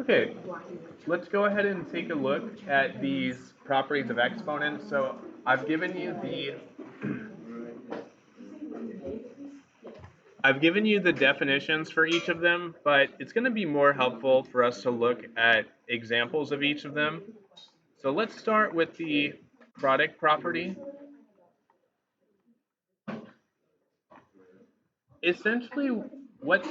Okay, let's go ahead and take a look at these properties of exponents. So I've given you the definitions for each of them, but it's going to be more helpful for us to look at examples of each of them. So let's start with the product property. Essentially, what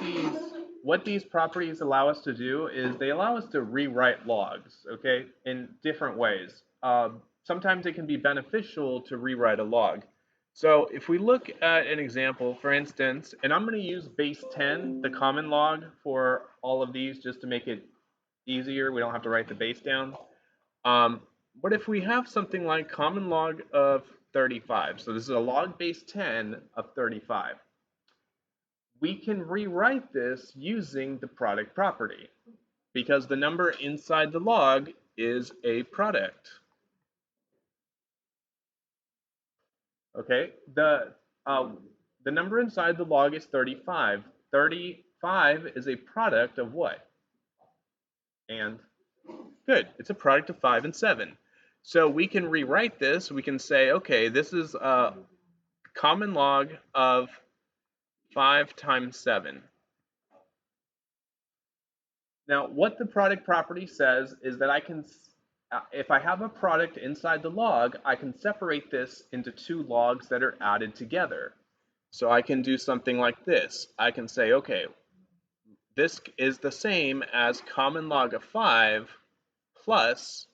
these properties allow us to do is they allow us to rewrite logs, okay, in different ways. Sometimes it can be beneficial to rewrite a log. So if we look at an example, for instance, and I'm going to use base 10, the common log, for all of these just to make it easier. We don't have to write the base down. Um, but if we have something like common log of 35, so this is a log base 10 of 35, we can rewrite this using the product property because the number inside the log is a product. Okay, the number inside the log is 35. 35 is a product of what? And good, it's a product of 5 and 7. So we can rewrite this. We can say, okay, this is a common log of 5 times 7. Now, what the product property says is that I can, if I have a product inside the log, I can separate this into two logs that are added together. So I can do something like this. I can say, okay, this is the same as common log of 5 plus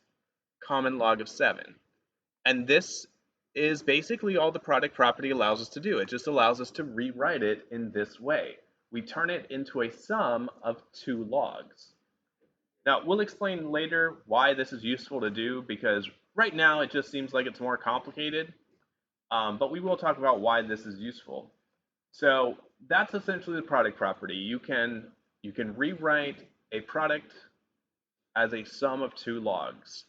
common log of 7. And this is basically all the product property allows us to do. It just allows us to rewrite it in this way. We turn it into a sum of two logs. Now, we'll explain later why this is useful to do because right now it just seems like it's more complicated, but we will talk about why this is useful. So that's essentially the product property. You can rewrite a product as a sum of two logs.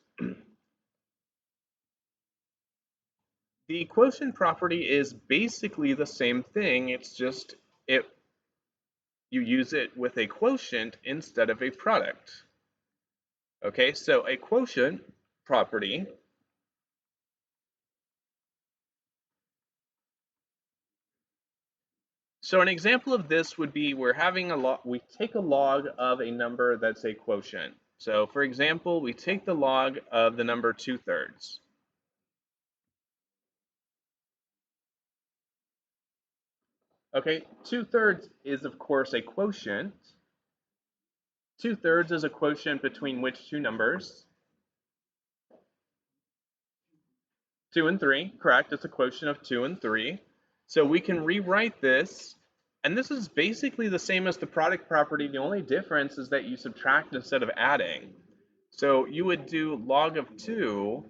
The quotient property is basically the same thing. It's just you use it with a quotient instead of a product. Okay, so a quotient property So an example of this would be we're having a log, we take a log of a number that's a quotient. So for example, we take the log of the number 2/3. Okay, 2/3 is of course a quotient. 2/3 is a quotient between which two numbers? 2 and 3, correct, it's a quotient of 2 and 3. So we can rewrite this, and this is basically the same as the product property. The only difference is that you subtract instead of adding. So you would do log of 2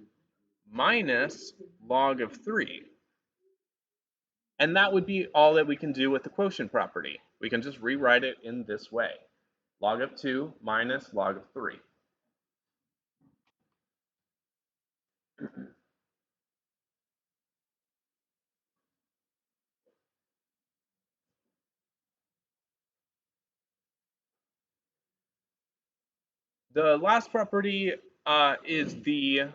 minus log of 3. And that would be all that we can do with the quotient property. We can just rewrite it in this way. Log of 2 minus log of 3. The last property is the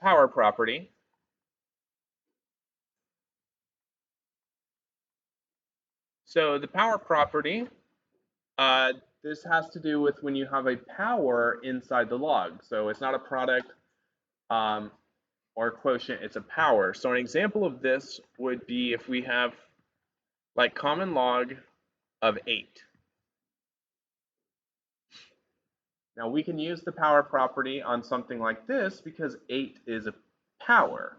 power property. So the power property, this has to do with when you have a power inside the log. So it's not a product or a quotient, it's a power. So an example of this would be if we have like common log of 8. Now we can use the power property on something like this because 8 is a power.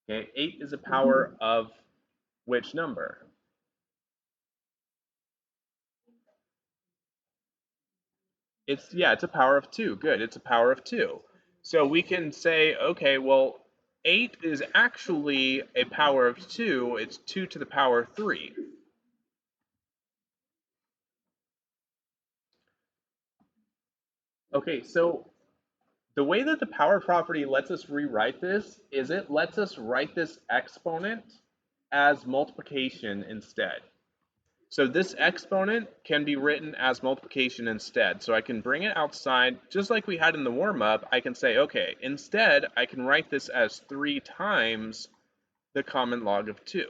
Okay, 8 is a power of which number? It's a power of 2. Good, it's a power of 2. So we can say, okay, well, 8 is actually a power of 2. It's 2 to the power 3. Okay, so the way that the power property lets us rewrite this is it lets us write this exponent as multiplication instead. So this exponent can be written as multiplication instead. So I can bring it outside, just like we had in the warm-up. I can say, okay, instead I can write this as 3 times the common log of 2.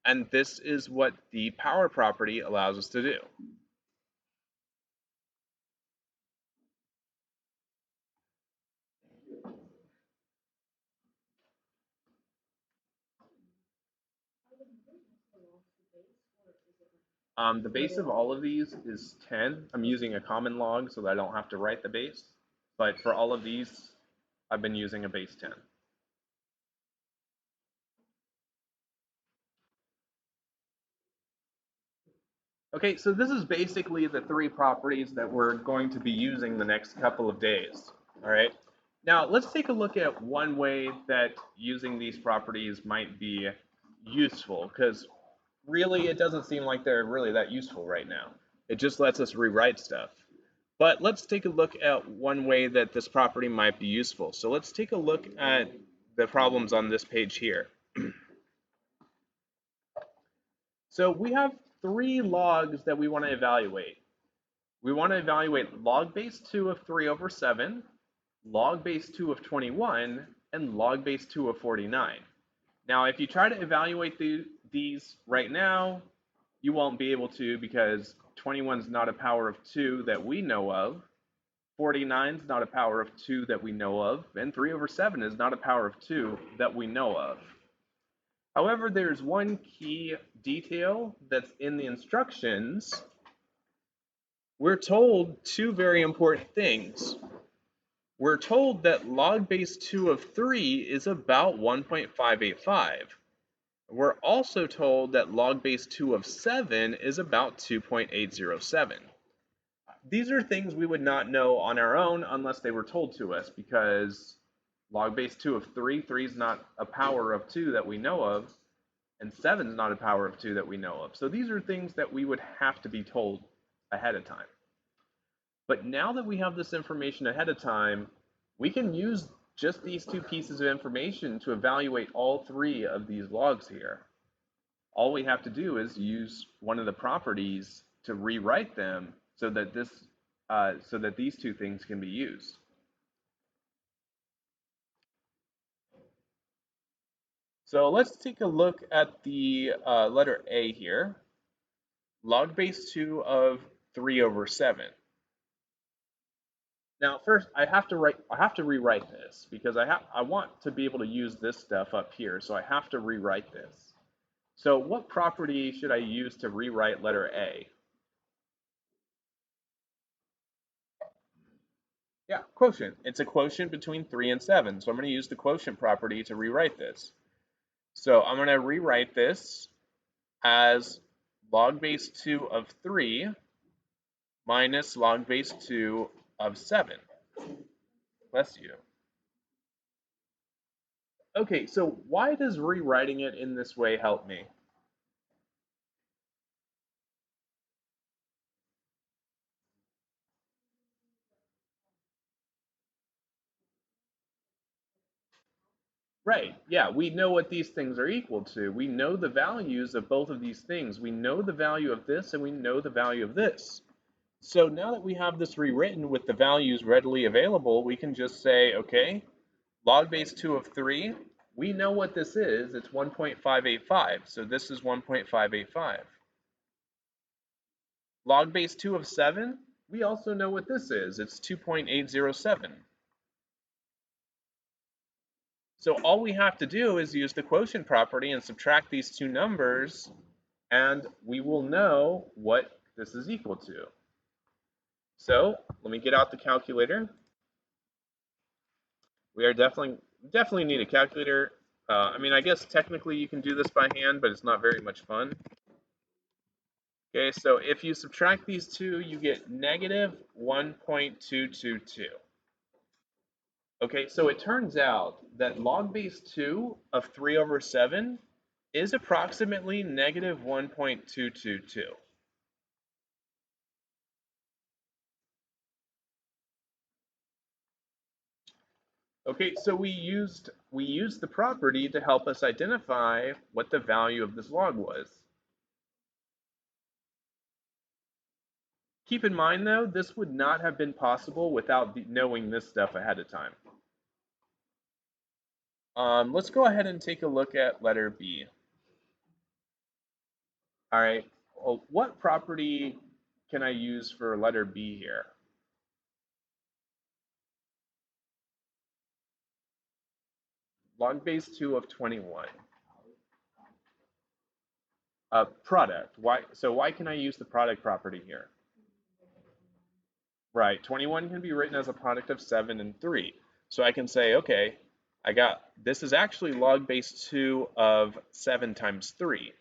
And this is what the power property allows us to do. The base of all of these is 10. I'm using a common log so that I don't have to write the base. But for all of these, I've been using a base 10. Okay, so this is basically the 3 properties that we're going to be using the next couple of days. All right. Now let's take a look at one way that using these properties might be useful, because really it doesn't seem like they're really that useful right now. It just lets us rewrite stuff. But let's take a look at one way that this property might be useful. So let's take a look at the problems on this page here. So we have 3 logs that we want to evaluate. We want to evaluate log base 2 of 3 over 7, log base 2 of 21, and log base 2 of 49. Now, if you try to evaluate these right now, you won't be able to, because 21 is not a power of 2 that we know of, 49 is not a power of 2 that we know of, and 3 over 7 is not a power of 2 that we know of. However, there's one key detail that's in the instructions. We're told 2 very important things. We're told that log base 2 of 3 is about 1.585. We're also told that log base 2 of 7 is about 2.807. These are things we would not know on our own unless they were told to us, because log base 2 of 3, 3 is not a power of 2 that we know of, and 7 is not a power of 2 that we know of. So these are things that we would have to be told ahead of time. But now that we have this information ahead of time, we can use just these 2 pieces of information to evaluate all 3 of these logs here. All we have to do is use one of the properties to rewrite them so that these 2 things can be used. So let's take a look at the letter A here. Log base 2 of 3 over 7. Now, first, I have to rewrite this, because I want to be able to use this stuff up here, so I have to rewrite this. So what property should I use to rewrite letter A? Yeah, quotient. It's a quotient between 3 and 7, so I'm going to use the quotient property to rewrite this. So I'm going to rewrite this as log base 2 of 3 minus log base 2 of 7. Bless you. Okay, so why does rewriting it in this way help me? Right, yeah, we know what these things are equal to. We know the values of both of these things. We know the value of this and we know the value of this. So now that we have this rewritten with the values readily available, we can just say, okay, log base 2 of 3, we know what this is. It's 1.585, so this is 1.585. Log base 2 of 7, we also know what this is. It's 2.807. So all we have to do is use the quotient property and subtract these 2 numbers, and we will know what this is equal to. So let me get out the calculator. We are definitely need a calculator. I mean, I guess technically you can do this by hand, but it's not very much fun. Okay, so if you subtract these 2, you get negative 1.222. Okay, so it turns out that log base 2 of 3 over 7 is approximately negative 1.222. Okay, so we used the property to help us identify what the value of this log was. Keep in mind though, this would not have been possible without knowing this stuff ahead of time. Let's go ahead and take a look at letter B. All right, well, what property can I use for letter B here? Log base 2 of 21. Product. Why can I use the product property here? Right, 21 can be written as a product of 7 and 3. So I can say, okay, this is actually log base 2 of 7 times 3,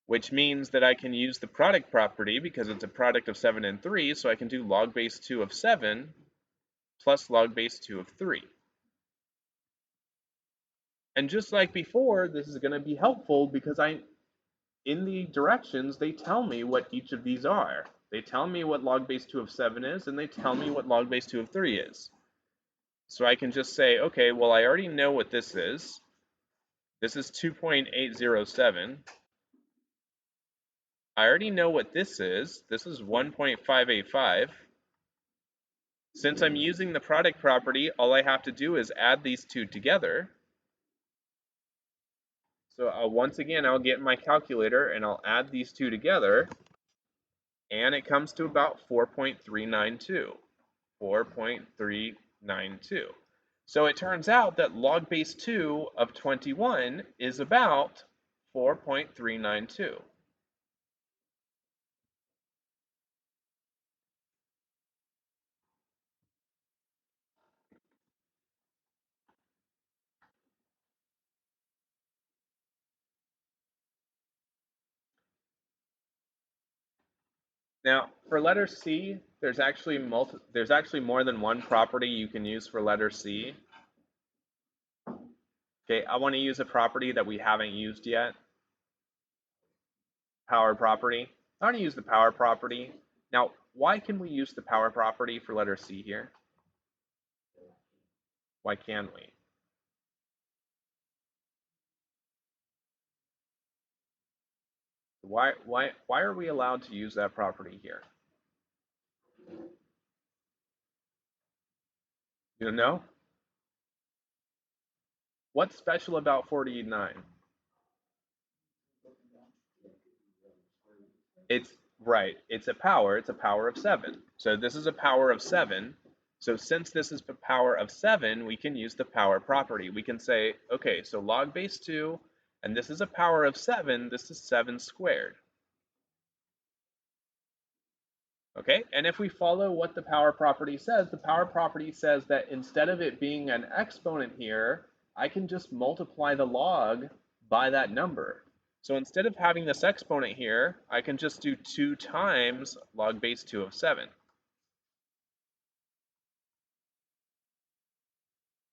which means that I can use the product property because it's a product of 7 and 3, so I can do log base 2 of 7 plus log base 2 of 3. And just like before, this is going to be helpful because in the directions, they tell me what each of these are. They tell me what log base 2 of 7 is, and they tell me what log base 2 of 3 is. So I can just say, okay, well, I already know what this is. This is 2.807. I already know what this is. This is 1.585. Since I'm using the product property, all I have to do is add these two together. So once again, I'll get my calculator and I'll add these two together, and it comes to about 4.392. 4.392. So it turns out that log base 2 of 21 is about 4.392. Now, for letter C, there's actually more than one property you can use for letter C. Okay, I want to use a property that we haven't used yet. Power property. I want to use the power property. Now, why can we use the power property for letter C here? Why can we? Why are we allowed to use that property here? You don't know? What's special about 49? It's right. It's a power of 7. So this is a power of 7. So since this is a power of 7, we can use the power property. We can say, okay, so log base 2, and this is a power of 7, this is 7 squared. Okay, and if we follow what the power property says, the power property says that instead of it being an exponent here, I can just multiply the log by that number. So instead of having this exponent here, I can just do 2 times log base 2 of 7.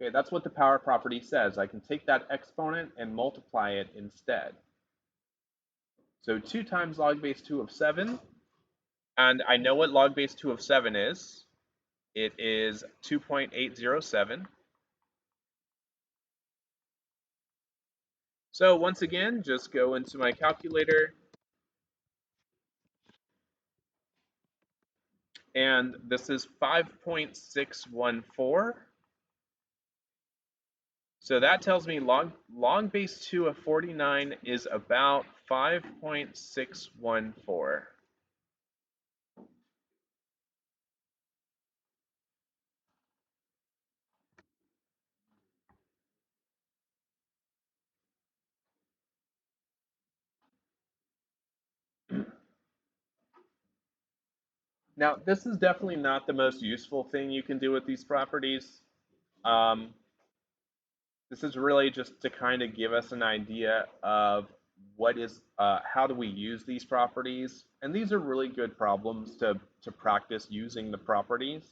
Okay, that's what the power property says. I can take that exponent and multiply it instead. So 2 times log base 2 of 7, and I know what log base 2 of 7 is. It is 2.807. So once again, just go into my calculator, and this is 5.614. So that tells me log base 2 of 49 is about 5.614. Now, this is definitely not the most useful thing you can do with these properties. Um, this is really just to kind of give us an idea of how do we use these properties. And these are really good problems to practice using the properties.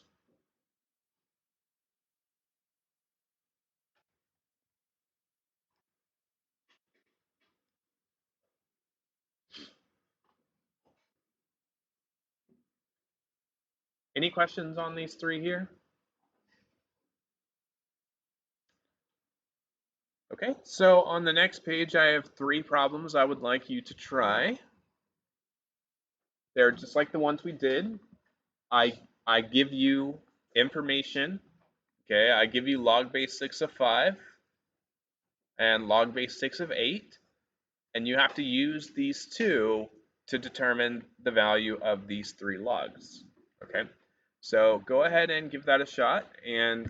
Any questions on these three here? Okay, so on the next page, I have 3 problems I would like you to try. They're just like the ones we did. I give you information. Okay, I give you log base 6 of 5 and log base 6 of 8, and you have to use these two to determine the value of these three logs. Okay, so go ahead and give that a shot, and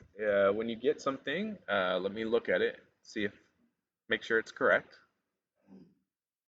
when you get something, let me look at it, see if make sure it's correct.